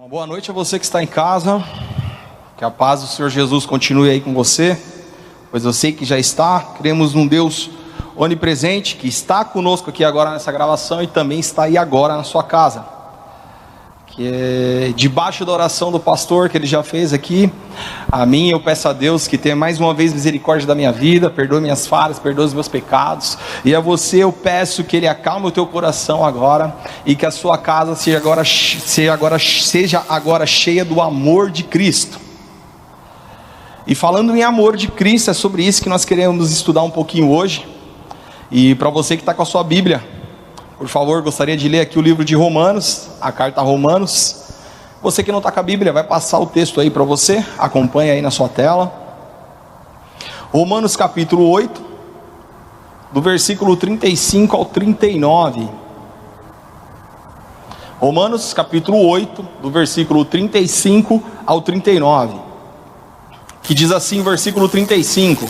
Uma boa noite a você que está em casa, que a paz do Senhor Jesus continue aí com você, pois eu sei que já está. Cremos num Deus onipresente, que está conosco aqui agora nessa gravação e também está aí agora na sua casa, que é debaixo da oração do pastor que ele já fez aqui. A mim eu peço a Deus que tenha mais uma vez misericórdia da minha vida, perdoe minhas falhas, perdoe os meus pecados, e a você eu peço que ele acalme o teu coração agora, e que a sua casa seja agora cheia do amor de Cristo. E falando em amor de Cristo, é sobre isso que nós queremos estudar um pouquinho hoje. E para você que está com a sua Bíblia, por favor, gostaria de ler aqui o livro de Romanos, a carta a Romanos. Você que não está com a Bíblia, vai passar o texto aí para você, acompanha aí na sua tela. Romanos capítulo 8, do versículo 35 ao 39. Romanos capítulo 8, do versículo 35 ao 39. Que diz assim, versículo 35: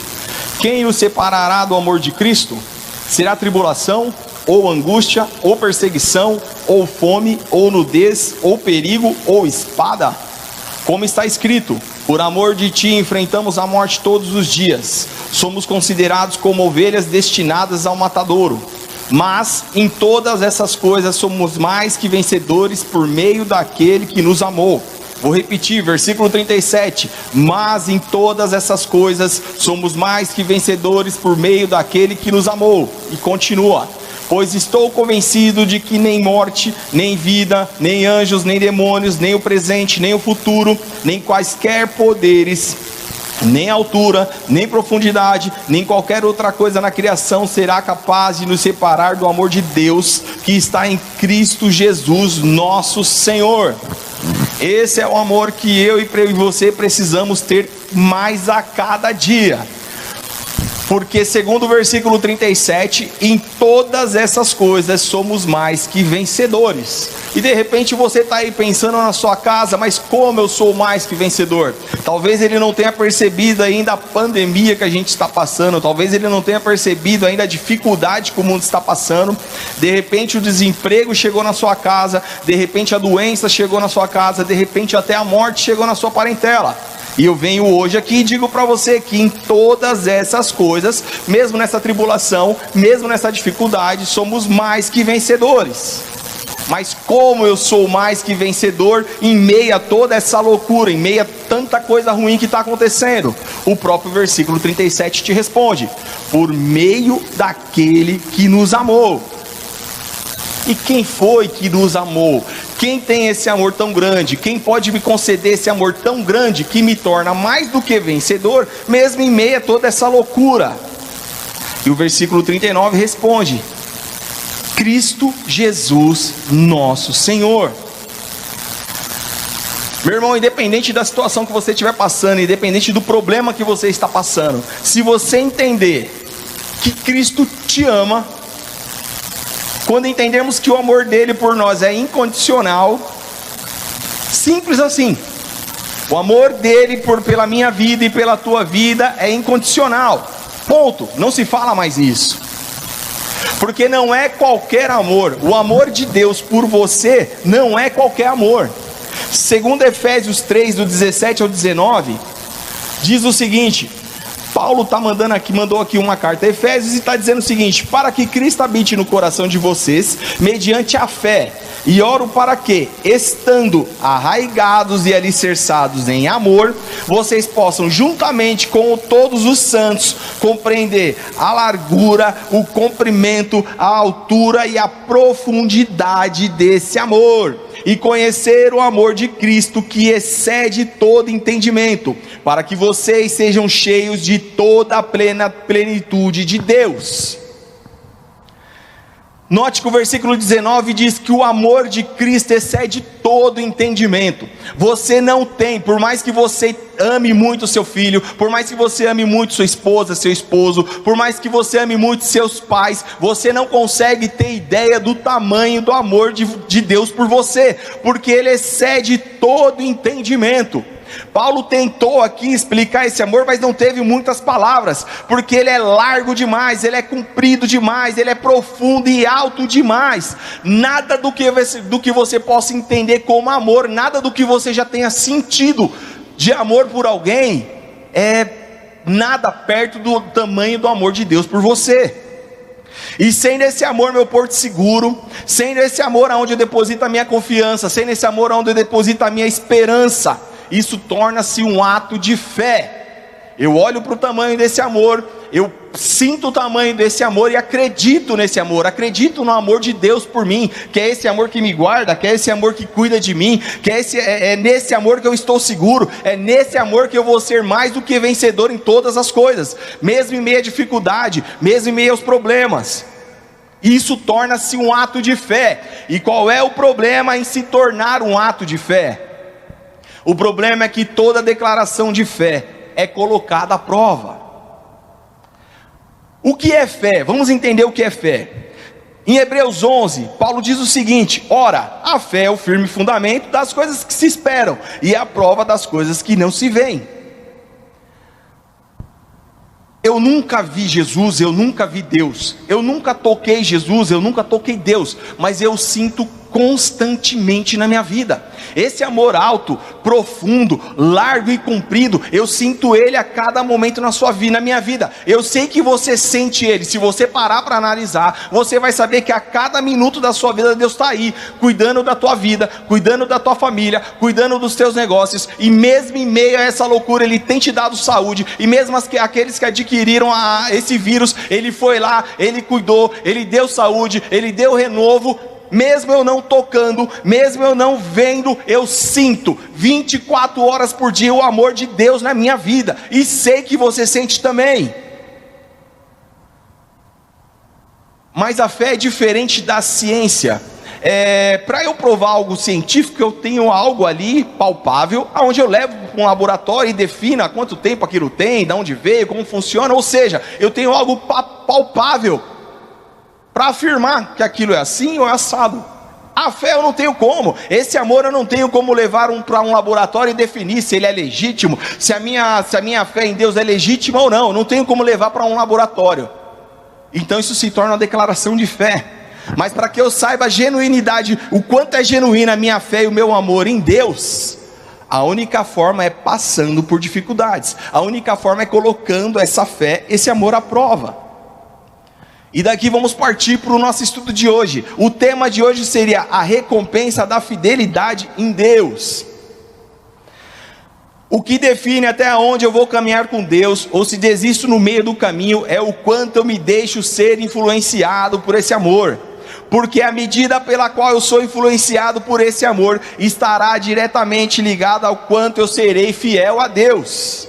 Quem o separará do amor de Cristo? Será tribulação, ou angústia, ou perseguição, ou fome, ou nudez, ou perigo, ou espada? Como está escrito: por amor de ti enfrentamos a morte todos os dias, somos considerados como ovelhas destinadas ao matadouro. Mas em todas essas coisas somos mais que vencedores por meio daquele que nos amou. Vou repetir, versículo 37, mas em todas essas coisas somos mais que vencedores por meio daquele que nos amou. E continua: pois estou convencido de que nem morte, nem vida, nem anjos, nem demônios, nem o presente, nem o futuro, nem quaisquer poderes, nem altura, nem profundidade, nem qualquer outra coisa na criação será capaz de nos separar do amor de Deus que está em Cristo Jesus, nosso Senhor. Esse é o amor que eu e você precisamos ter mais a cada dia. Porque segundo o versículo 37, em todas essas coisas somos mais que vencedores. E de repente você está aí pensando na sua casa: mas como eu sou mais que vencedor? Talvez ele não tenha percebido ainda a pandemia que a gente está passando. Talvez ele não tenha percebido ainda a dificuldade que o mundo está passando. De repente o desemprego chegou na sua casa. De repente a doença chegou na sua casa. De repente até a morte chegou na sua parentela. E eu venho hoje aqui e digo para você que em todas essas coisas, mesmo nessa tribulação, mesmo nessa dificuldade, somos mais que vencedores. Mas como eu sou mais que vencedor em meio a toda essa loucura, em meio a tanta coisa ruim que está acontecendo? O próprio versículo 37 te responde: por meio daquele que nos amou. E quem foi que nos amou? Quem tem esse amor tão grande? Quem pode me conceder esse amor tão grande que me torna mais do que vencedor, mesmo em meio a toda essa loucura? E o versículo 39 responde: Cristo Jesus, nosso Senhor. Meu irmão, independente da situação que você estiver passando, independente do problema que você está passando, se você entender que Cristo te ama, quando entendermos que o amor dele por nós é incondicional, simples assim, o amor dele pela minha vida e pela tua vida é incondicional, ponto, não se fala mais isso, porque não é qualquer amor. O amor de Deus por você não é qualquer amor. Segundo Efésios 3, do 17 ao 19, diz o seguinte: Paulo mandou aqui uma carta a Efésios e está dizendo o seguinte: para que Cristo habite no coração de vocês, mediante a fé, e oro para que, estando arraigados e alicerçados em amor, vocês possam, juntamente com todos os santos, compreender a largura, o comprimento, a altura e a profundidade desse amor, e conhecer o amor de Cristo que excede todo entendimento, para que vocês sejam cheios de toda a plenitude de Deus. Note que o versículo 19 diz que o amor de Cristo excede todo entendimento. Você não tem, por mais que você ame muito seu filho, por mais que você ame muito sua esposa, seu esposo, por mais que você ame muito seus pais, você não consegue ter ideia do tamanho do amor de Deus por você, porque ele excede todo entendimento. Paulo tentou aqui explicar esse amor, mas não teve muitas palavras, porque ele é largo demais, ele é comprido demais, ele é profundo e alto demais. Nada do que você possa entender como amor, nada do que você já tenha sentido de amor por alguém, é nada perto do tamanho do amor de Deus por você. E sendo esse amor meu porto seguro, sendo esse amor onde eu deposito a minha confiança, sendo esse amor onde eu deposito a minha esperança, isso torna-se um ato de fé. Eu olho para o tamanho desse amor, eu sinto o tamanho desse amor e acredito nesse amor, acredito no amor de Deus por mim, que é esse amor que me guarda, que é esse amor que cuida de mim, que é nesse amor que eu estou seguro, é nesse amor que eu vou ser mais do que vencedor em todas as coisas, mesmo em meio à dificuldade, mesmo em meio aos problemas. Isso torna-se um ato de fé. E qual é o problema em se tornar um ato de fé? O problema é que toda declaração de fé é colocada à prova. O que é fé? Vamos entender o que é fé. Em Hebreus 11, Paulo diz o seguinte: ora, a fé é o firme fundamento das coisas que se esperam, e é a prova das coisas que não se veem. Eu nunca vi Jesus, eu nunca vi Deus, eu nunca toquei Jesus, eu nunca toquei Deus, mas eu sinto constantemente na minha vida, esse amor alto, profundo, largo e comprido, eu sinto ele a cada momento na sua vida, na minha vida. Eu sei que você sente ele. Se você parar para analisar, você vai saber que a cada minuto da sua vida Deus está aí, cuidando da tua vida, cuidando da tua família, cuidando dos teus negócios, e mesmo em meio a essa loucura, ele tem te dado saúde, e mesmo aqueles que adquiriram esse vírus, ele foi lá, ele cuidou, ele deu saúde, ele deu renovo. Mesmo eu não tocando, mesmo eu não vendo, eu sinto 24 horas por dia o amor de Deus na minha vida, e sei que você sente também. Mas a fé é diferente da ciência. Para eu provar algo científico, eu tenho algo ali palpável, onde eu levo para um laboratório e defino há quanto tempo aquilo tem, de onde veio, como funciona. Ou seja, eu tenho algo palpável para afirmar que aquilo é assim ou é assado. A fé eu não tenho como, esse amor eu não tenho como levar para um laboratório e definir se ele é legítimo, se a minha fé em Deus é legítima ou não tenho como levar para um laboratório. Então isso se torna uma declaração de fé. Mas para que eu saiba a genuinidade, o quanto é genuína a minha fé e o meu amor em Deus, a única forma é passando por dificuldades, a única forma é colocando essa fé, esse amor à prova. E daqui vamos partir para o nosso estudo de hoje. O tema de hoje seria a recompensa da fidelidade em Deus. O que define até onde eu vou caminhar com Deus, ou se desisto no meio do caminho, é o quanto eu me deixo ser influenciado por esse amor. Porque a medida pela qual eu sou influenciado por esse amor estará diretamente ligada ao quanto eu serei fiel a Deus.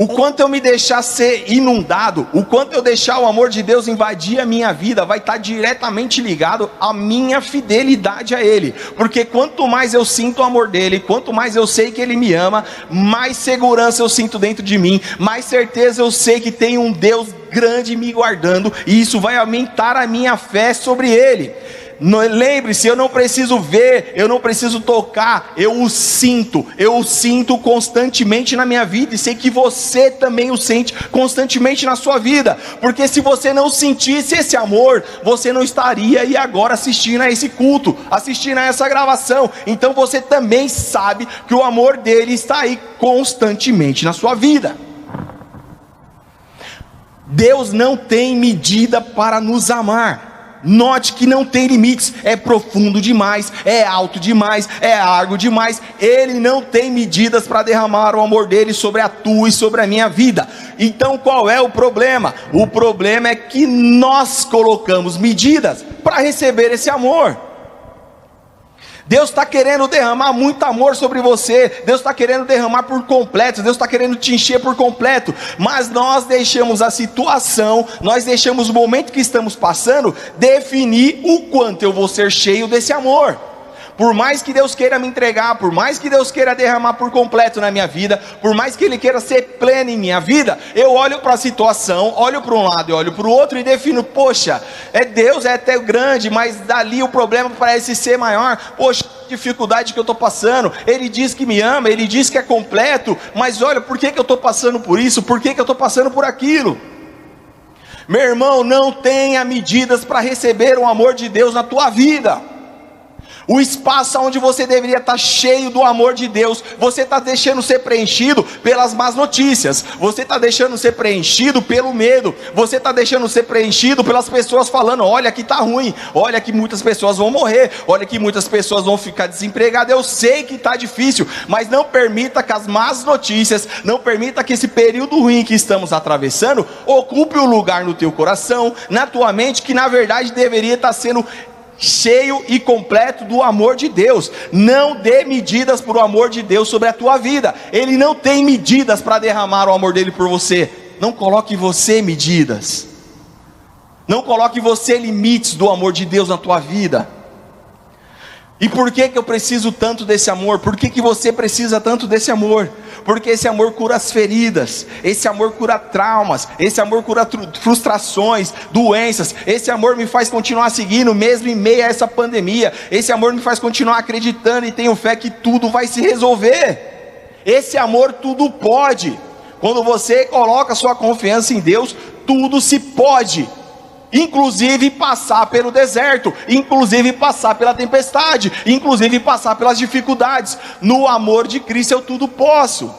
O quanto eu me deixar ser inundado, o quanto eu deixar o amor de Deus invadir a minha vida, vai estar diretamente ligado à minha fidelidade a Ele. Porque quanto mais eu sinto o amor dEle, quanto mais eu sei que Ele me ama, mais segurança eu sinto dentro de mim, mais certeza eu sei que tem um Deus grande me guardando, e isso vai aumentar a minha fé sobre Ele. Lembre-se, eu não preciso ver, eu não preciso tocar, eu o sinto constantemente na minha vida, e sei que você também o sente constantemente na sua vida, porque se você não sentisse esse amor, você não estaria aí agora assistindo a esse culto, assistindo a essa gravação. Então você também sabe que o amor dele está aí constantemente na sua vida. Deus não tem medida para nos amar. Note que não tem limites, é profundo demais, é alto demais, é largo demais. Ele não tem medidas para derramar o amor dele sobre a tua e sobre a minha vida. Então qual é o problema? O problema é que nós colocamos medidas para receber esse amor. Deus está querendo derramar muito amor sobre você, Deus está querendo derramar por completo, Deus está querendo te encher por completo, mas nós deixamos a situação, nós deixamos o momento que estamos passando definir o quanto eu vou ser cheio desse amor. Por mais que Deus queira me entregar, por mais que Deus queira derramar por completo na minha vida, por mais que Ele queira ser pleno em minha vida, eu olho para a situação, olho para um lado e olho para o outro e defino: poxa, Deus é até grande, mas dali o problema parece ser maior. Poxa, dificuldade que eu estou passando, Ele diz que me ama, Ele diz que é completo, mas olha, por que eu estou passando por isso? Por que eu estou passando por aquilo? Meu irmão, não tenha medidas para receber o amor de Deus na tua vida. O espaço onde você deveria estar cheio do amor de Deus, você está deixando ser preenchido pelas más notícias, você está deixando ser preenchido pelo medo, você está deixando ser preenchido pelas pessoas falando: olha que está ruim, olha que muitas pessoas vão morrer, olha que muitas pessoas vão ficar desempregadas. Eu sei que está difícil, mas não permita que as más notícias, não permita que esse período ruim que estamos atravessando ocupe o lugar no teu coração, na tua mente, que na verdade deveria estar sendo cheio e completo do amor de Deus. Não dê medidas para o amor de Deus sobre a tua vida. Ele não tem medidas para derramar o amor dele por você. Não coloque você medidas, não coloque você limites do amor de Deus na tua vida. E por que eu preciso tanto desse amor? Por que você precisa tanto desse amor? Porque esse amor cura as feridas, esse amor cura traumas, esse amor cura frustrações, doenças. Esse amor me faz continuar seguindo mesmo em meio a essa pandemia. Esse amor me faz continuar acreditando e tenho fé que tudo vai se resolver. Esse amor tudo pode. Quando você coloca sua confiança em Deus, tudo se pode. Inclusive passar pelo deserto, inclusive passar pela tempestade, inclusive passar pelas dificuldades. No amor de Cristo eu tudo posso.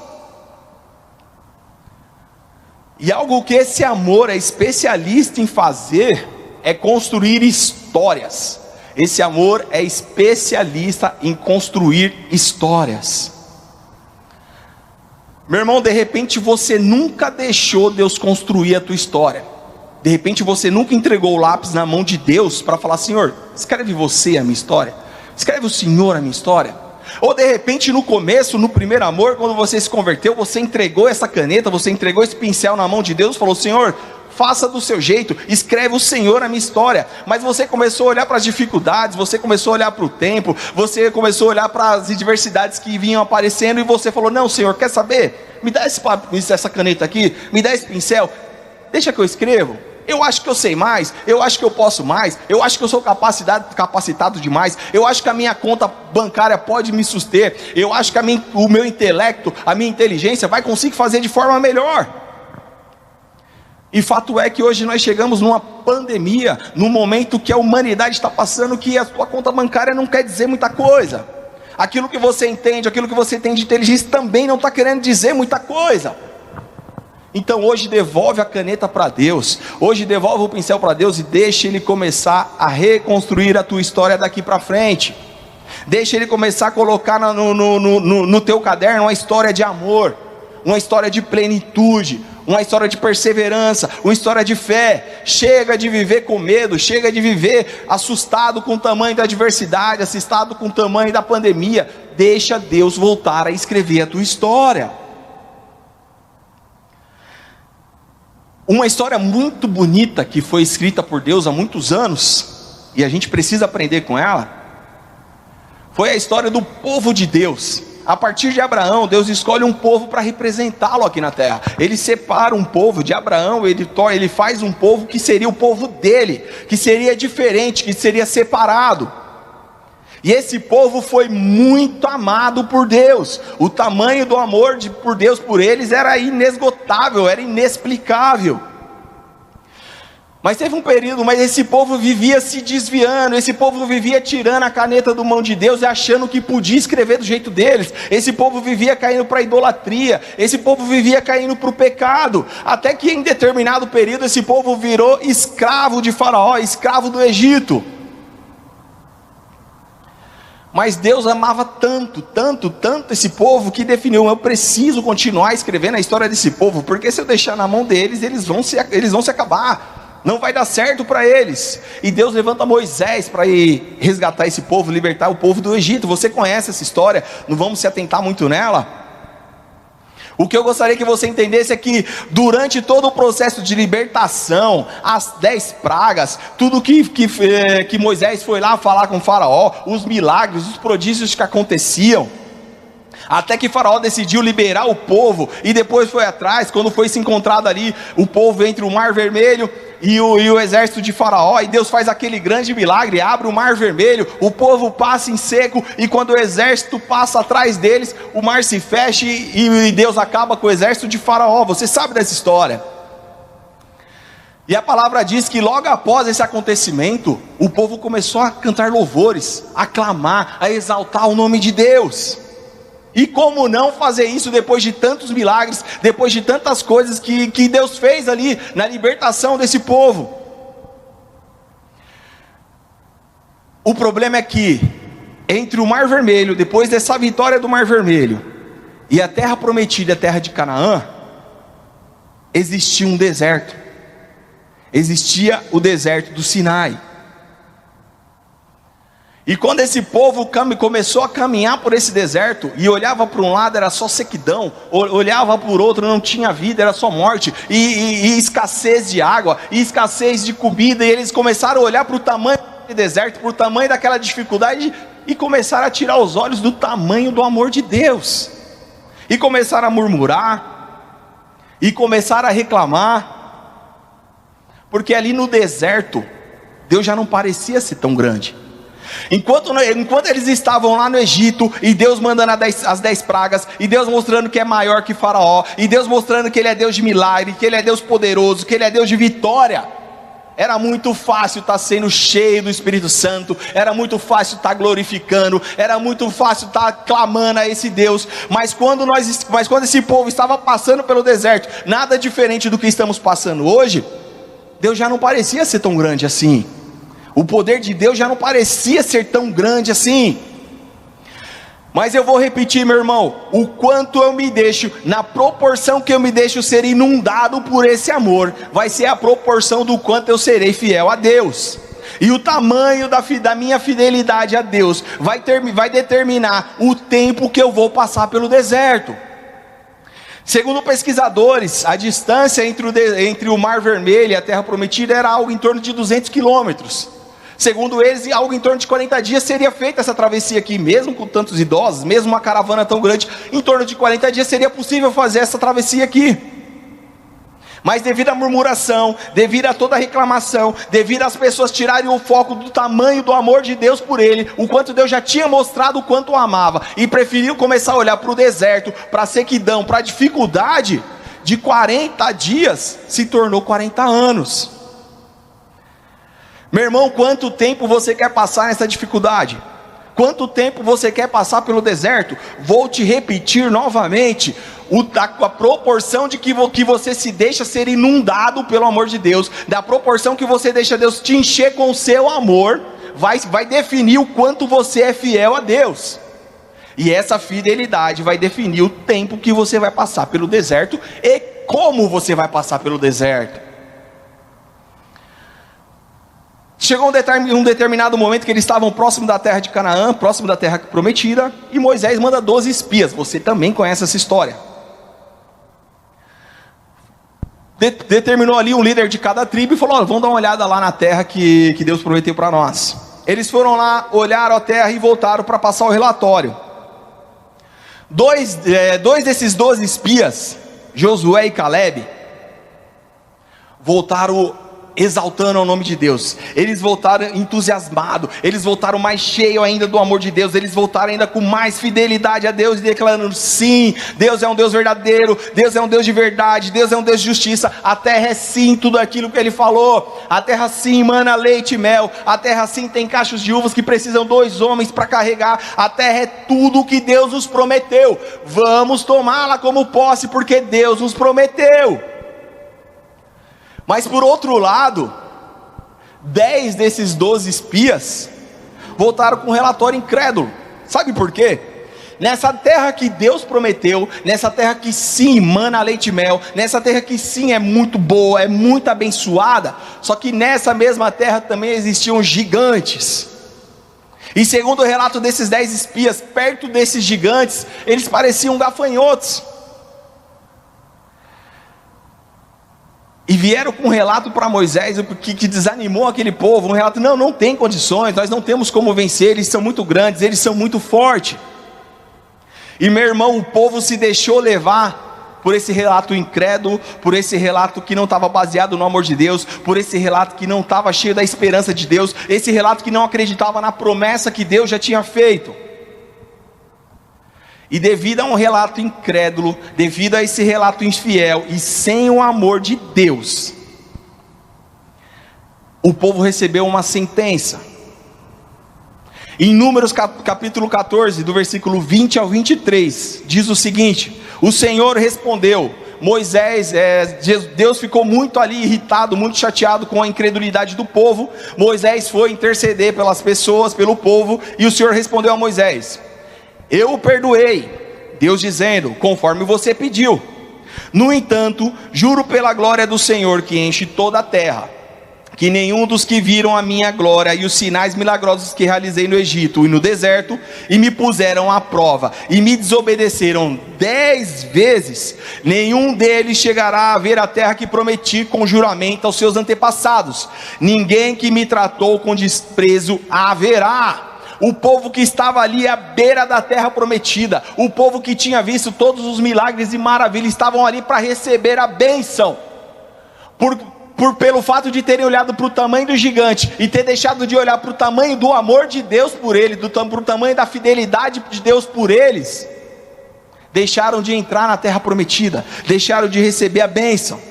E algo que esse amor é especialista em fazer é construir histórias. Esse amor é especialista em construir histórias. Meu irmão, de repente você nunca deixou Deus construir a tua história. De repente você nunca entregou o lápis na mão de Deus para falar: Senhor, escreve você a minha história, escreve o Senhor a minha história. Ou de repente no começo, no primeiro amor, quando você se converteu, você entregou essa caneta, você entregou esse pincel na mão de Deus, falou: Senhor, faça do seu jeito, escreve o Senhor a minha história. Mas você começou a olhar para as dificuldades, você começou a olhar para o tempo, você começou a olhar para as adversidades que vinham aparecendo, e você falou: não, Senhor, quer saber? Me dá essa caneta aqui, me dá esse pincel, deixa que eu escrevo. Eu acho que eu sei mais, eu acho que eu posso mais, eu acho que eu sou capacitado demais, eu acho que a minha conta bancária pode me suster, eu acho que o meu intelecto, a minha inteligência vai conseguir fazer de forma melhor. E fato é que hoje nós chegamos numa pandemia, num momento que a humanidade está passando, que a sua conta bancária não quer dizer muita coisa. Aquilo que você entende, aquilo que você tem de inteligência também não está querendo dizer muita coisa. Então hoje devolve a caneta para Deus, hoje devolve o pincel para Deus e deixa Ele começar a reconstruir a tua história daqui para frente. Deixa Ele começar a colocar no teu caderno uma história de amor, uma história de plenitude, uma história de perseverança, uma história de fé. Chega de viver com medo, chega de viver assustado com o tamanho da adversidade, assustado com o tamanho da pandemia. Deixa Deus voltar a escrever a tua história. Uma história muito bonita que foi escrita por Deus há muitos anos, e a gente precisa aprender com ela, foi a história do povo de Deus. A partir de Abraão, Deus escolhe um povo para representá-lo aqui na terra. Ele separa um povo de Abraão, ele faz um povo que seria o povo dele, que seria diferente, que seria separado. E esse povo foi muito amado por Deus. O tamanho do amor por Deus por eles era inesgotável, era inexplicável. Mas teve um período, mas esse povo vivia se desviando, esse povo vivia tirando a caneta da mão de Deus e achando que podia escrever do jeito deles. Esse povo vivia caindo para a idolatria, esse povo vivia caindo para o pecado, até que em determinado período esse povo virou escravo de Faraó, escravo do Egito. Mas Deus amava tanto esse povo, que definiu: eu preciso continuar escrevendo a história desse povo, porque se eu deixar na mão deles, eles vão se acabar, não vai dar certo para eles. E Deus levanta Moisés para ir resgatar esse povo, libertar o povo do Egito. Você conhece essa história, não vamos se atentar muito nela. O que eu gostaria que você entendesse é que durante todo o processo de libertação, as 10 pragas, tudo que Moisés foi lá falar com Faraó, os milagres, os prodígios que aconteciam, até que Faraó decidiu liberar o povo, e depois foi atrás, quando foi se encontrado ali o povo entre o Mar Vermelho, e o exército de Faraó, e Deus faz aquele grande milagre, abre o mar vermelho, o povo passa em seco, e quando o exército passa atrás deles, o mar se fecha e Deus acaba com o exército de Faraó. Você sabe dessa história. E a palavra diz que logo após esse acontecimento, o povo começou a cantar louvores, a clamar, a exaltar o nome de Deus. E como não fazer isso depois de tantos milagres, depois de tantas coisas que Deus fez ali na libertação desse povo? O problema é que entre o Mar Vermelho, depois dessa vitória do Mar Vermelho, e a terra prometida, a terra de Canaã, existia um deserto. Existia o deserto do Sinai. E quando esse povo começou a caminhar por esse deserto, e olhava para um lado era só sequidão, olhava por outro não tinha vida, era só morte, e escassez de água, e escassez de comida, e eles começaram a olhar para o tamanho do deserto, para o tamanho daquela dificuldade, e começaram a tirar os olhos do tamanho do amor de Deus, e começaram a murmurar, e começaram a reclamar, porque ali no deserto, Deus já não parecia ser tão grande. Enquanto eles estavam lá no Egito, e Deus mandando as 10 pragas, e Deus mostrando que é maior que Faraó, e Deus mostrando que Ele é Deus de milagre, que Ele é Deus poderoso, que Ele é Deus de vitória, era muito fácil estar sendo cheio do Espírito Santo, era muito fácil estar glorificando, era muito fácil estar clamando a esse Deus, mas quando esse povo estava passando pelo deserto, nada diferente do que estamos passando hoje, Deus já não parecia ser tão grande assim. O poder de Deus já não parecia ser tão grande assim. Mas eu vou repetir, meu irmão, o quanto eu me deixo, na proporção que eu me deixo ser inundado por esse amor, vai ser a proporção do quanto eu serei fiel a Deus. E o tamanho da minha fidelidade a Deus vai determinar o tempo que eu vou passar pelo deserto. Segundo pesquisadores, a distância entre o Mar Vermelho e a Terra Prometida era algo em torno de 200 quilômetros. Segundo eles, em algo em torno de 40 dias seria feita essa travessia aqui, mesmo com tantos idosos, mesmo uma caravana tão grande, em torno de 40 dias seria possível fazer essa travessia aqui. Mas devido à murmuração, devido a toda a reclamação, devido às pessoas tirarem o foco do tamanho do amor de Deus por ele, o quanto Deus já tinha mostrado o quanto o amava, e preferiu começar a olhar para o deserto, para a sequidão, para a dificuldade, de 40 dias se tornou 40 anos. Meu irmão, quanto tempo você quer passar nessa dificuldade? Quanto tempo você quer passar pelo deserto? Vou te repetir novamente, a proporção de que você se deixa ser inundado pelo amor de Deus, da proporção que você deixa Deus te encher com o seu amor, vai definir o quanto você é fiel a Deus. E essa fidelidade vai definir o tempo que você vai passar pelo deserto e como você vai passar pelo deserto. Chegou um determinado momento que eles estavam próximo da terra de Canaã, próximo da terra prometida, e Moisés manda 12 espias. Você também conhece essa história. Determinou ali um líder de cada tribo e falou: vamos dar uma olhada lá na terra que Deus prometeu para nós. Eles foram lá, olharam a terra e voltaram para passar o relatório. Dois desses 12 espias, Josué e Caleb, voltaram exaltando o nome de Deus. Eles voltaram entusiasmados, eles voltaram mais cheios ainda do amor de Deus, eles voltaram ainda com mais fidelidade a Deus, declarando: sim, Deus é um Deus verdadeiro, Deus é um Deus de verdade, Deus é um Deus de justiça, a terra é sim tudo aquilo que Ele falou, a terra sim mana leite e mel, a terra sim tem cachos de uvas que precisam 2 homens para carregar, a terra é tudo o que Deus nos prometeu, vamos tomá-la como posse, porque Deus nos prometeu. Mas por outro lado, 10 desses 12 espias voltaram com um relatório incrédulo. Sabe por quê? Nessa terra que Deus prometeu, nessa terra que sim mana leite e mel, nessa terra que sim é muito boa, é muito abençoada, só que nessa mesma terra também existiam gigantes. E segundo o relato desses 10 espias, perto desses gigantes, eles pareciam gafanhotos. E vieram com um relato para Moisés, que desanimou aquele povo, um relato: não tem condições, nós não temos como vencer, eles são muito grandes, eles são muito fortes. E meu irmão, o povo se deixou levar por esse relato incrédulo, por esse relato que não estava baseado no amor de Deus, por esse relato que não estava cheio da esperança de Deus, esse relato que não acreditava na promessa que Deus já tinha feito. E devido a um relato incrédulo, devido a esse relato infiel e sem o amor de Deus, o povo recebeu uma sentença. Em Números capítulo 14, do versículo 20 ao 23, diz o seguinte: o Senhor respondeu, Moisés, Deus ficou muito ali irritado, muito chateado com a incredulidade do povo. Moisés foi interceder pelas pessoas, pelo povo, e o Senhor respondeu a Moisés: eu o perdoei, Deus dizendo, conforme você pediu. No entanto, juro pela glória do Senhor que enche toda a terra, que nenhum dos que viram a minha glória e os sinais milagrosos que realizei no Egito e no deserto, e me puseram à prova, e me desobedeceram 10 vezes, nenhum deles chegará a ver a terra que prometi com juramento aos seus antepassados. Ninguém que me tratou com desprezo haverá. O povo que estava ali à beira da terra prometida, o povo que tinha visto todos os milagres e maravilhas, estavam ali para receber a bênção, pelo fato de terem olhado para o tamanho do gigante, e ter deixado de olhar para o tamanho do amor de Deus por ele, para o tamanho da fidelidade de Deus por eles, deixaram de entrar na terra prometida, deixaram de receber a bênção.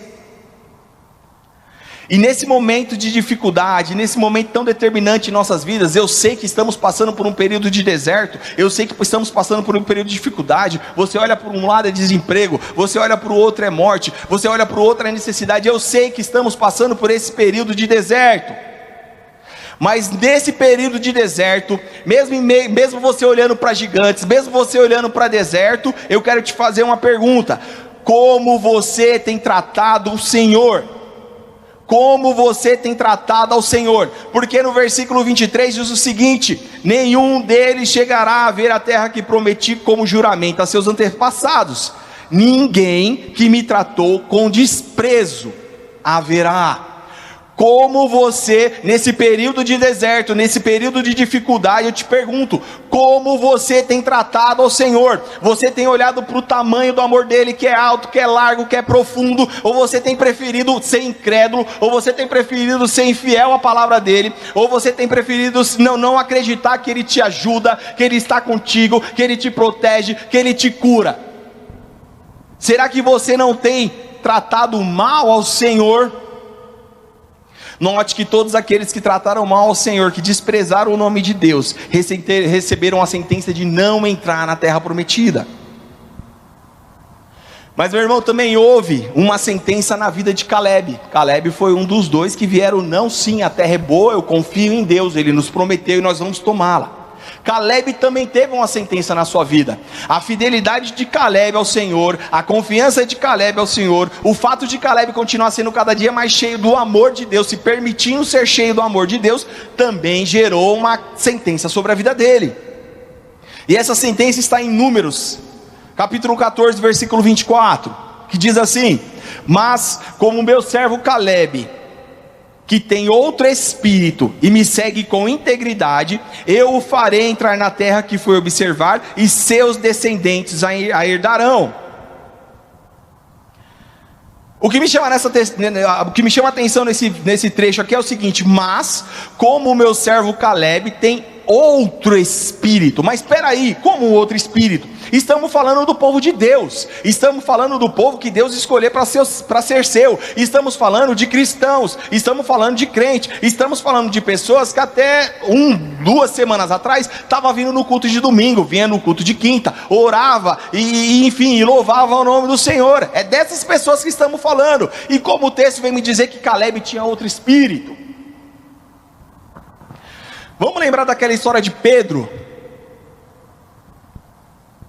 E nesse momento de dificuldade, nesse momento tão determinante em nossas vidas, eu sei que estamos passando por um período de deserto, eu sei que estamos passando por um período de dificuldade. Você olha para um lado é desemprego, você olha para o outro é morte, você olha para o outro é necessidade. Eu sei que estamos passando por esse período de deserto, mas nesse período de deserto, mesmo você olhando para gigantes, mesmo você olhando para deserto, eu quero te fazer uma pergunta: como você tem tratado o Senhor? Como você tem tratado ao Senhor? Porque no versículo 23 diz o seguinte: nenhum deles chegará a ver a terra que prometi como juramento a seus antepassados. Ninguém que me tratou com desprezo haverá. Como você, nesse período de deserto, nesse período de dificuldade, eu te pergunto, como você tem tratado ao Senhor? Você tem olhado para o tamanho do amor dele, que é alto, que é largo, que é profundo, ou você tem preferido ser incrédulo, ou você tem preferido ser infiel à palavra dele, ou você tem preferido não acreditar que ele te ajuda, que ele está contigo, que ele te protege, que ele te cura? Será que você não tem tratado mal ao Senhor? Note que todos aqueles que trataram mal ao Senhor, que desprezaram o nome de Deus, receberam a sentença de não entrar na terra prometida. Mas, meu irmão, também houve uma sentença na vida de Caleb. Caleb foi um dos dois que vieram: não, sim, a terra é boa, eu confio em Deus, ele nos prometeu e nós vamos tomá-la. Caleb também teve uma sentença na sua vida. A fidelidade de Caleb ao Senhor, a confiança de Caleb ao Senhor, o fato de Caleb continuar sendo cada dia mais cheio do amor de Deus, se permitindo ser cheio do amor de Deus, também gerou uma sentença sobre a vida dele. E essa sentença está em Números capítulo 14, versículo 24, que diz assim: mas como o meu servo Caleb, que tem outro espírito e me segue com integridade, eu o farei entrar na terra que foi observar, e seus descendentes a herdarão. O que me chama a atenção nesse trecho aqui é o seguinte: mas como o meu servo Caleb tem outro espírito. Mas espera aí, como outro espírito? Estamos falando do povo de Deus, estamos falando do povo que Deus escolheu para ser seu, estamos falando de cristãos, estamos falando de crente, estamos falando de pessoas que até 2 semanas atrás estava vindo no culto de domingo, vinha no culto de quinta, orava e louvava o nome do Senhor. É dessas pessoas que estamos falando. E como o texto vem me dizer que Caleb tinha outro espírito, vamos lembrar daquela história de Pedro.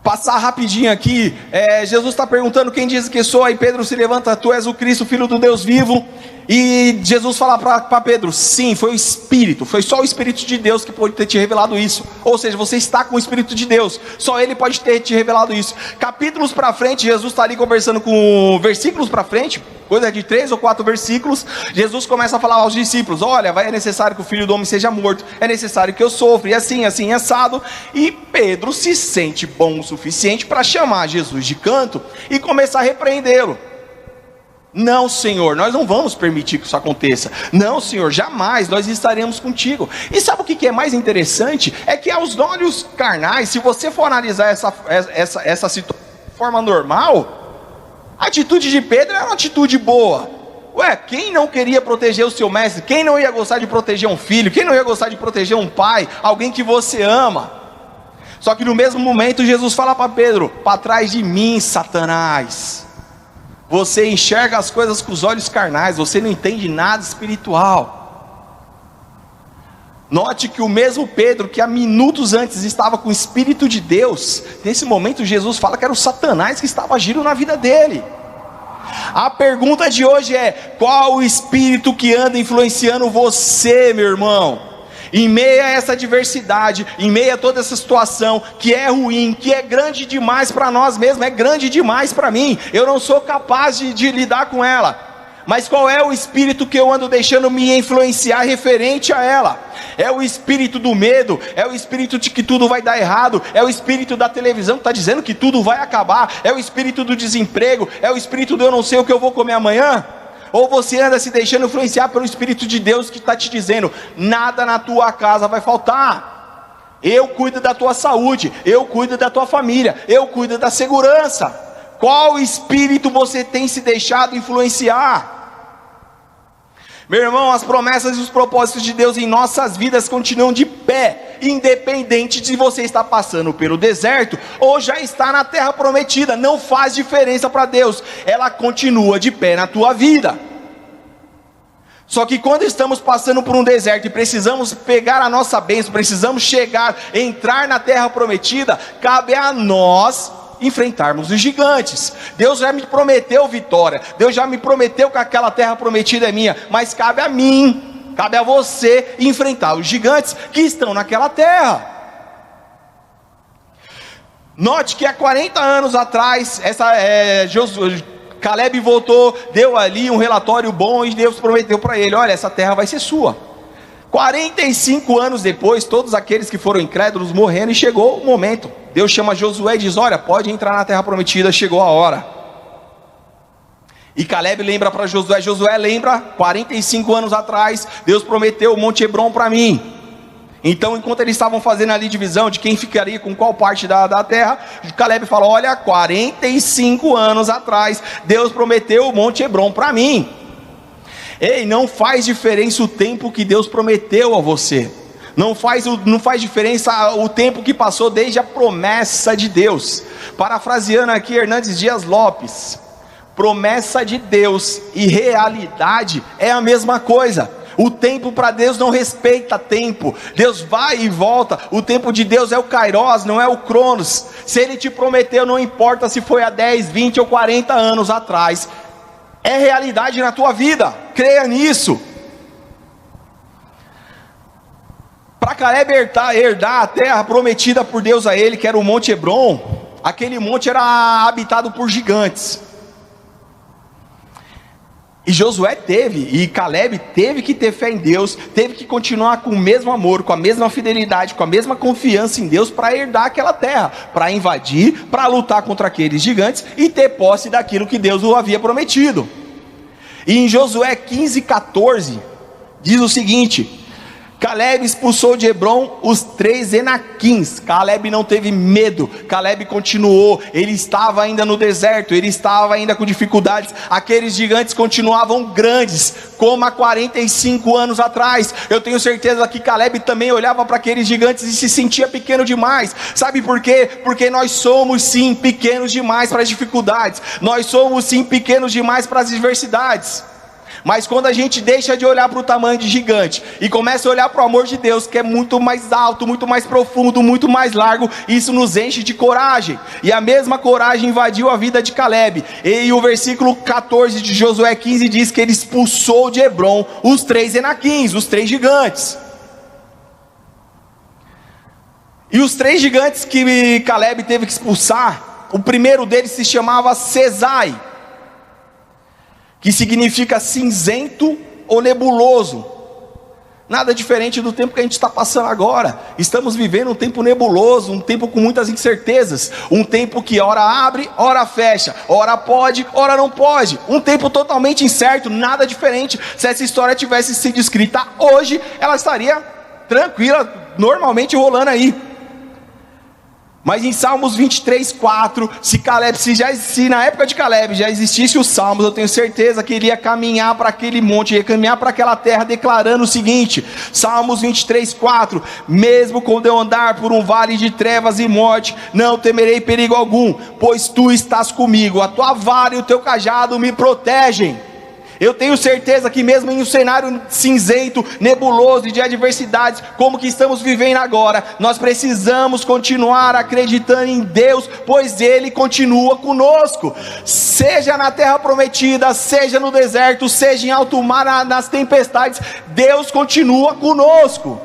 Passar rapidinho aqui, Jesus está perguntando: quem diz que sou? Aí Pedro se levanta: tu és o Cristo, Filho do Deus vivo. E Jesus fala para Pedro: sim, foi o Espírito, foi só o Espírito de Deus que pode ter te revelado isso. Ou seja, você está com o Espírito de Deus, só Ele pode ter te revelado isso. Capítulos para frente, Jesus está ali conversando com versículos para frente, coisa de 3 ou 4 versículos. Jesus começa a falar aos discípulos: olha, é necessário que o Filho do Homem seja morto, é necessário que eu sofra, e assim, assim, assado. E Pedro se sente bom o suficiente para chamar Jesus de canto e começar a repreendê-lo. Não, Senhor, nós não vamos permitir que isso aconteça. Não, Senhor, jamais, nós estaremos contigo. E sabe o que é mais interessante? É que aos olhos carnais, se você for analisar essa situação de forma normal, a atitude de Pedro é uma atitude boa. Ué, quem não queria proteger o seu mestre? Quem não ia gostar de proteger um filho? Quem não ia gostar de proteger um pai? Alguém que você ama? Só que no mesmo momento Jesus fala para Pedro: para trás de mim, Satanás. Você enxerga as coisas com os olhos carnais, você não entende nada espiritual. Note que o mesmo Pedro, que há minutos antes estava com o Espírito de Deus, nesse momento Jesus fala que era o Satanás que estava agindo na vida dele. A pergunta de hoje é: qual o espírito que anda influenciando você, meu irmão? Em meio a essa adversidade, em meio a toda essa situação que é ruim, que é grande demais para nós mesmos, é grande demais para mim, eu não sou capaz de lidar com ela. Mas qual é o espírito que eu ando deixando me influenciar referente a ela? É o espírito do medo, é o espírito de que tudo vai dar errado, é o espírito da televisão que está dizendo que tudo vai acabar, é o espírito do desemprego, é o espírito do eu não sei o que eu vou comer amanhã? Ou você anda se deixando influenciar pelo Espírito de Deus que está te dizendo: nada na tua casa vai faltar, eu cuido da tua saúde, eu cuido da tua família, eu cuido da segurança? Qual espírito você tem se deixado influenciar? Meu irmão, as promessas e os propósitos de Deus em nossas vidas continuam de pé, independente de você estar passando pelo deserto ou já está na terra prometida. Não faz diferença para Deus, ela continua de pé na tua vida. Só que quando estamos passando por um deserto e precisamos pegar a nossa bênção, precisamos chegar, entrar na terra prometida, cabe a nós enfrentarmos os gigantes. Deus já me prometeu vitória, Deus já me prometeu que aquela terra prometida é minha, mas cabe a mim, cabe a você enfrentar os gigantes que estão naquela terra. Note que há 40 anos atrás, Caleb voltou, deu ali um relatório bom e Deus prometeu para ele: olha, essa terra vai ser sua. 45 anos depois, todos aqueles que foram incrédulos morrendo, e chegou o momento. Deus chama Josué e diz: olha, pode entrar na terra prometida, chegou a hora. E Caleb lembra para Josué, Josué lembra: 45 anos atrás, Deus prometeu o Monte Hebron para mim. Então, enquanto eles estavam fazendo ali divisão de quem ficaria com qual parte da terra, Caleb fala: olha, 45 anos atrás, Deus prometeu o Monte Hebron para mim. Ei, não faz diferença o tempo que Deus prometeu a você. Não faz diferença o tempo que passou desde a promessa de Deus. Parafraseando aqui Hernandes Dias Lopes: promessa de Deus e realidade é a mesma coisa. O tempo para Deus não respeita tempo. Deus vai e volta. O tempo de Deus é o Kairos, não é o Cronos. Se Ele te prometeu, não importa se foi há 10, 20 ou 40 anos atrás, é realidade na tua vida. Creia nisso. Para Caleb herdar a terra prometida por Deus a ele, que era o Monte Hebron, aquele monte era habitado por gigantes. E Josué e Caleb teve que ter fé em Deus, teve que continuar com o mesmo amor, com a mesma fidelidade, com a mesma confiança em Deus para herdar aquela terra, para invadir, para lutar contra aqueles gigantes e ter posse daquilo que Deus o havia prometido. E em Josué 15:14 diz o seguinte: Caleb expulsou de Hebron os 3 Enaquins. Caleb não teve medo, Caleb continuou. Ele estava ainda no deserto, ele estava ainda com dificuldades. Aqueles gigantes continuavam grandes, como há 45 anos atrás. Eu tenho certeza que Caleb também olhava para aqueles gigantes e se sentia pequeno demais. Sabe por quê? Porque nós somos sim pequenos demais para as dificuldades. Nós somos sim pequenos demais para as adversidades. Mas quando a gente deixa de olhar para o tamanho de gigante e começa a olhar para o amor de Deus, que é muito mais alto, muito mais profundo, muito mais largo, isso nos enche de coragem. E a mesma coragem invadiu a vida de Caleb. E o versículo 14 de Josué 15 diz que ele expulsou de Hebron os 3 Enaquins, os 3 gigantes. E os 3 gigantes que Caleb teve que expulsar, o primeiro deles se chamava Sesai, que significa cinzento ou nebuloso. Nada diferente do tempo que a gente está passando agora. Estamos vivendo um tempo nebuloso, um tempo com muitas incertezas, um tempo que ora abre, ora fecha, ora pode, ora não pode, um tempo totalmente incerto, nada diferente. Se essa história tivesse sido escrita hoje, ela estaria tranquila, normalmente rolando aí. Mas em Salmos 23:4, se na época de Caleb já existisse os Salmos, eu tenho certeza que ele ia caminhar para aquele monte, ia caminhar para aquela terra, declarando o seguinte: Salmos 23:4: mesmo quando eu andar por um vale de trevas e morte, não temerei perigo algum, pois tu estás comigo, a tua vara e o teu cajado me protegem. Eu tenho certeza que mesmo em um cenário cinzento, nebuloso e de adversidades, como que estamos vivendo agora, nós precisamos continuar acreditando em Deus, pois Ele continua conosco. Seja na terra prometida, seja no deserto, seja em alto mar, nas tempestades, Deus continua conosco.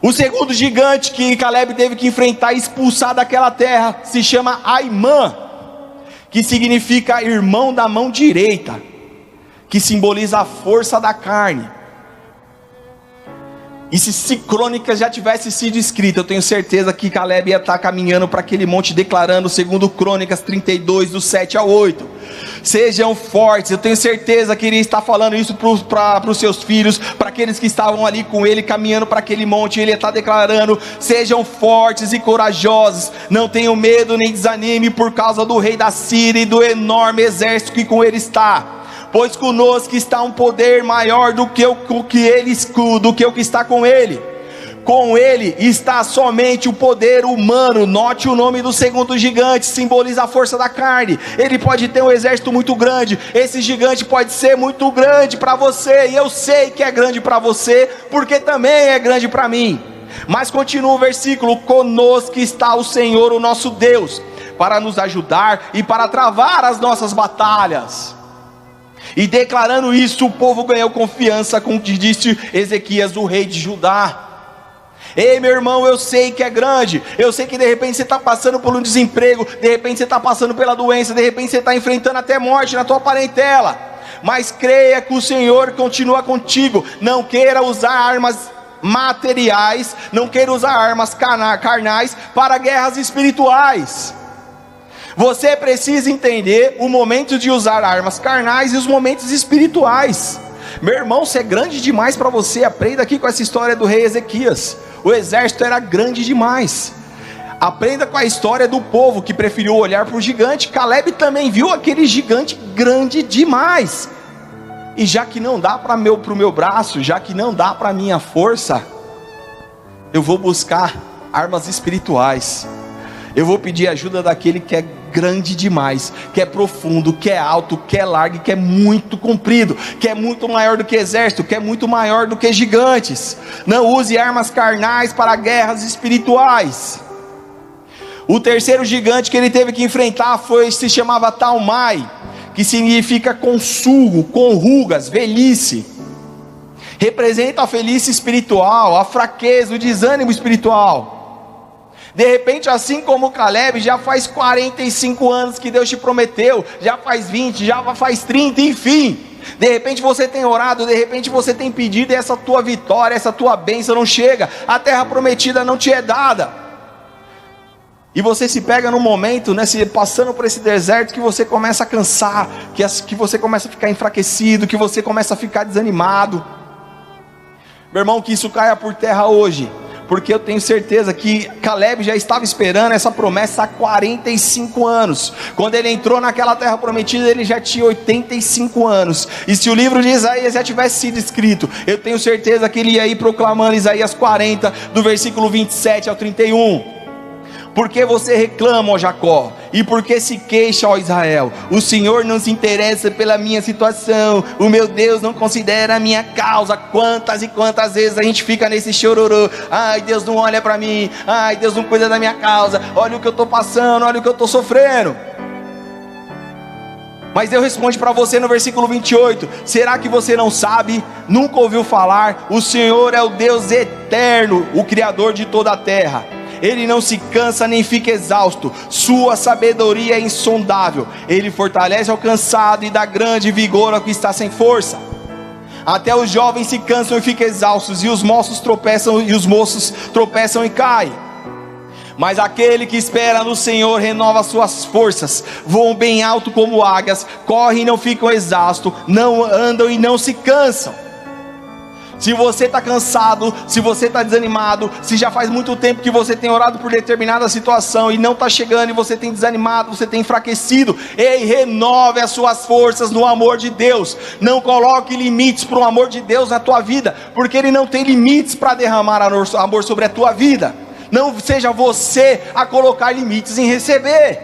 O segundo gigante que Caleb teve que enfrentar e expulsar daquela terra se chama Aimã, que significa irmão da mão direita, que simboliza a força da carne. E se Crônicas já tivesse sido escrita, eu tenho certeza que Caleb ia estar caminhando para aquele monte, declarando, segundo Crônicas 32, do 7 ao 8, sejam fortes. Eu tenho certeza que ele está falando isso para os seus filhos, para aqueles que estavam ali com ele, caminhando para aquele monte. Ele está declarando: sejam fortes e corajosos, não tenham medo nem desanime por causa do rei da Síria e do enorme exército que com ele está, pois conosco está um poder maior do que o que está com ele. Com ele está somente o poder humano. Note o nome do segundo gigante, simboliza a força da carne. Ele pode ter um exército muito grande, esse gigante pode ser muito grande para você, e eu sei que é grande para você, porque também é grande para mim. Mas continua o versículo: conosco está o Senhor, o nosso Deus, para nos ajudar e para travar as nossas batalhas. E declarando isso, o povo ganhou confiança com o que disse Ezequias, o rei de Judá. Ei, meu irmão, eu sei que é grande, eu sei que de repente você está passando por um desemprego, de repente você está passando pela doença, de repente você está enfrentando até morte na tua parentela, mas creia que o Senhor continua contigo. Não queira usar armas materiais, não queira usar armas carnais para guerras espirituais. Você precisa entender o momento de usar armas carnais e os momentos espirituais. Meu irmão, se é grande demais para você, aprenda aqui com essa história do rei Ezequias. O exército era grande demais. Aprenda com a história do povo que preferiu olhar para o gigante. Caleb também viu aquele gigante grande demais. E já que não dá para o meu braço, já que não dá para a minha força, eu vou buscar armas espirituais. Eu vou pedir ajuda daquele que é grande demais, que é profundo, que é alto, que é largo, que é muito comprido, que é muito maior do que exército, que é muito maior do que gigantes. Não use armas carnais para guerras espirituais. O terceiro gigante que ele teve que enfrentar se chamava Talmai, que significa consugo, com rugas, velhice. Representa a velhice espiritual, a fraqueza, o desânimo espiritual. De repente, assim como Caleb, já faz 45 anos que Deus te prometeu, já faz 20, já faz 30, enfim. De repente você tem orado, de repente você tem pedido, e essa tua vitória, essa tua bênção não chega, a terra prometida não te é dada. E você se pega num momento, né, passando por esse deserto, que você começa a cansar, que você começa a ficar enfraquecido, que você começa a ficar desanimado. Meu irmão, que isso caia por terra hoje, porque eu tenho certeza que Caleb já estava esperando essa promessa há 45 anos. Quando ele entrou naquela terra prometida, ele já tinha 85 anos. E se o livro de Isaías já tivesse sido escrito, eu tenho certeza que ele ia ir proclamando Isaías 40, do versículo 27 ao 31. Porque você reclama, ó Jacó, E por que se queixa, ó Israel? O Senhor não se interessa pela minha situação, o meu Deus não considera a minha causa. Quantas e quantas vezes a gente fica nesse chororô: ai, Deus não olha para mim, ai, Deus não cuida da minha causa, olha o que eu estou passando, olha o que eu estou sofrendo. Mas Deus responde para você no versículo 28, será que você não sabe? Nunca ouviu falar? O Senhor é o Deus eterno, o Criador de toda a terra. Ele não se cansa nem fica exausto, sua sabedoria é insondável. Ele fortalece ao cansado e dá grande vigor ao que está sem força. Até os jovens se cansam e ficam exaustos, e os moços tropeçam e caem. Mas aquele que espera no Senhor renova suas forças, voam bem alto como águias, correm e não ficam exaustos, não andam e não se cansam. Se você está cansado, se você está desanimado, se já faz muito tempo que você tem orado por determinada situação e não está chegando, e você tem desanimado, você tem enfraquecido, ei, renove as suas forças no amor de Deus. Não coloque limites para o amor de Deus na tua vida, porque Ele não tem limites para derramar amor sobre a tua vida. Não seja você a colocar limites em receber.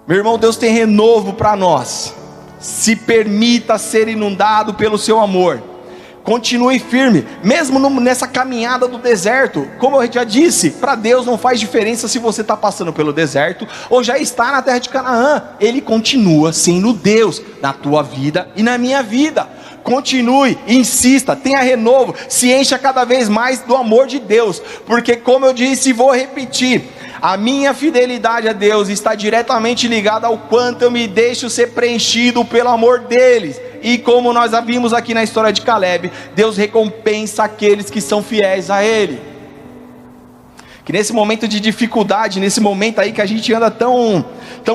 Meu irmão, Deus tem renovo para nós. Se permita ser inundado pelo seu amor. Continue firme, mesmo nessa caminhada do deserto. Como eu já disse, para Deus não faz diferença se você está passando pelo deserto ou já está na terra de Canaã. Ele continua sendo Deus na tua vida e na minha vida. Continue, insista, tenha renovo, se encha cada vez mais do amor de Deus, porque como eu disse e vou repetir, a minha fidelidade a Deus está diretamente ligada ao quanto eu me deixo ser preenchido pelo amor deles. E como nós vimos aqui na história de Caleb, Deus recompensa aqueles que são fiéis a Ele. Que nesse momento de dificuldade, nesse momento aí que a gente anda tão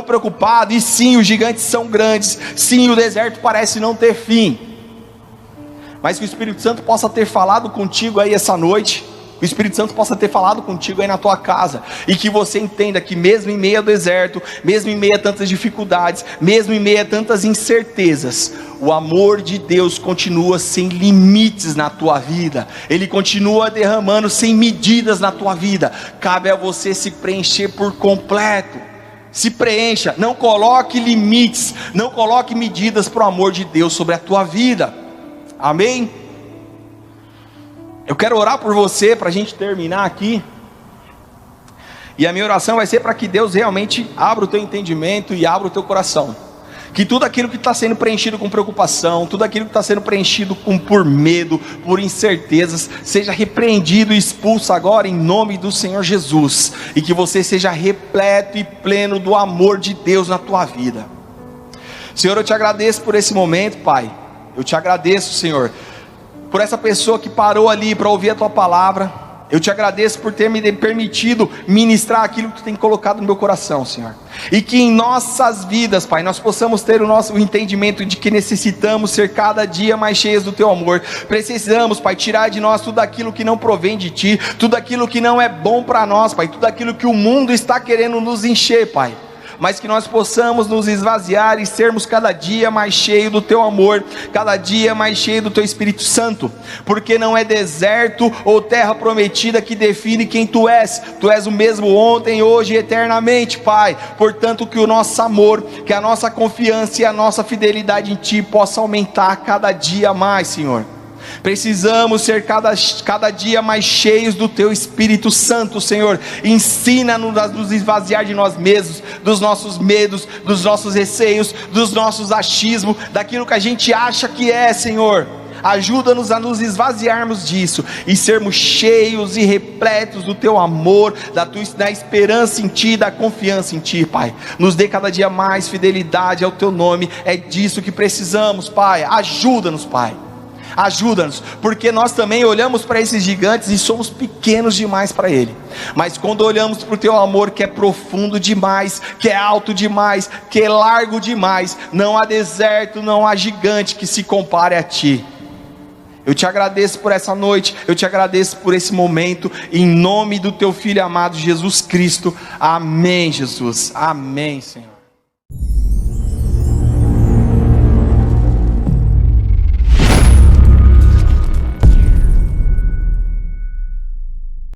preocupado, e sim, os gigantes são grandes, sim, o deserto parece não ter fim, mas que o Espírito Santo possa ter falado contigo aí essa noite, o Espírito Santo possa ter falado contigo aí na tua casa, e que você entenda que mesmo em meio ao deserto, mesmo em meio a tantas dificuldades, mesmo em meio a tantas incertezas, o amor de Deus continua sem limites na tua vida, Ele continua derramando sem medidas na tua vida. Cabe a você se preencher por completo. Se preencha, não coloque limites, não coloque medidas para o amor de Deus sobre a tua vida. Amém? Eu quero orar por você para a gente terminar aqui. E a minha oração vai ser para que Deus realmente abra o teu entendimento e abra o teu coração. Que tudo aquilo que está sendo preenchido com preocupação, tudo aquilo que está sendo preenchido por medo, por incertezas, seja repreendido e expulso agora em nome do Senhor Jesus. E que você seja repleto e pleno do amor de Deus na tua vida. Senhor, eu te agradeço por esse momento, Pai. Eu te agradeço, Senhor, por essa pessoa que parou ali para ouvir a tua palavra. Eu te agradeço por ter me permitido ministrar aquilo que tu tem colocado no meu coração, Senhor. E que em nossas vidas, Pai, nós possamos ter o entendimento de que necessitamos ser cada dia mais cheios do teu amor. Precisamos, Pai, tirar de nós tudo aquilo que não provém de ti, tudo aquilo que não é bom para nós, Pai, tudo aquilo que o mundo está querendo nos encher, Pai. Mas que nós possamos nos esvaziar e sermos cada dia mais cheios do teu amor, cada dia mais cheio do teu Espírito Santo, porque não é deserto ou terra prometida que define quem tu és o mesmo ontem, hoje e eternamente, Pai. Portanto, que o nosso amor, que a nossa confiança e a nossa fidelidade em ti possa aumentar cada dia mais, Senhor. Precisamos ser cada dia mais cheios do teu Espírito Santo, Senhor. Ensina-nos a nos esvaziar de nós mesmos, dos nossos medos, dos nossos receios, dos nossos achismos, daquilo que a gente acha que é, Senhor. Ajuda-nos a nos esvaziarmos disso e sermos cheios e repletos do teu amor, da esperança em ti, da confiança em ti, Pai. Nos dê cada dia mais fidelidade ao teu nome. É disso que precisamos, Pai. Ajuda-nos, Pai. Ajuda-nos, porque nós também olhamos para esses gigantes e somos pequenos demais para ele. Mas quando olhamos para o teu amor, que é profundo demais, que é alto demais, que é largo demais, não há deserto, não há gigante que se compare a ti. Eu te agradeço por essa noite, eu te agradeço por esse momento, em nome do teu Filho amado Jesus Cristo. Amém, Jesus. Amém, Senhor.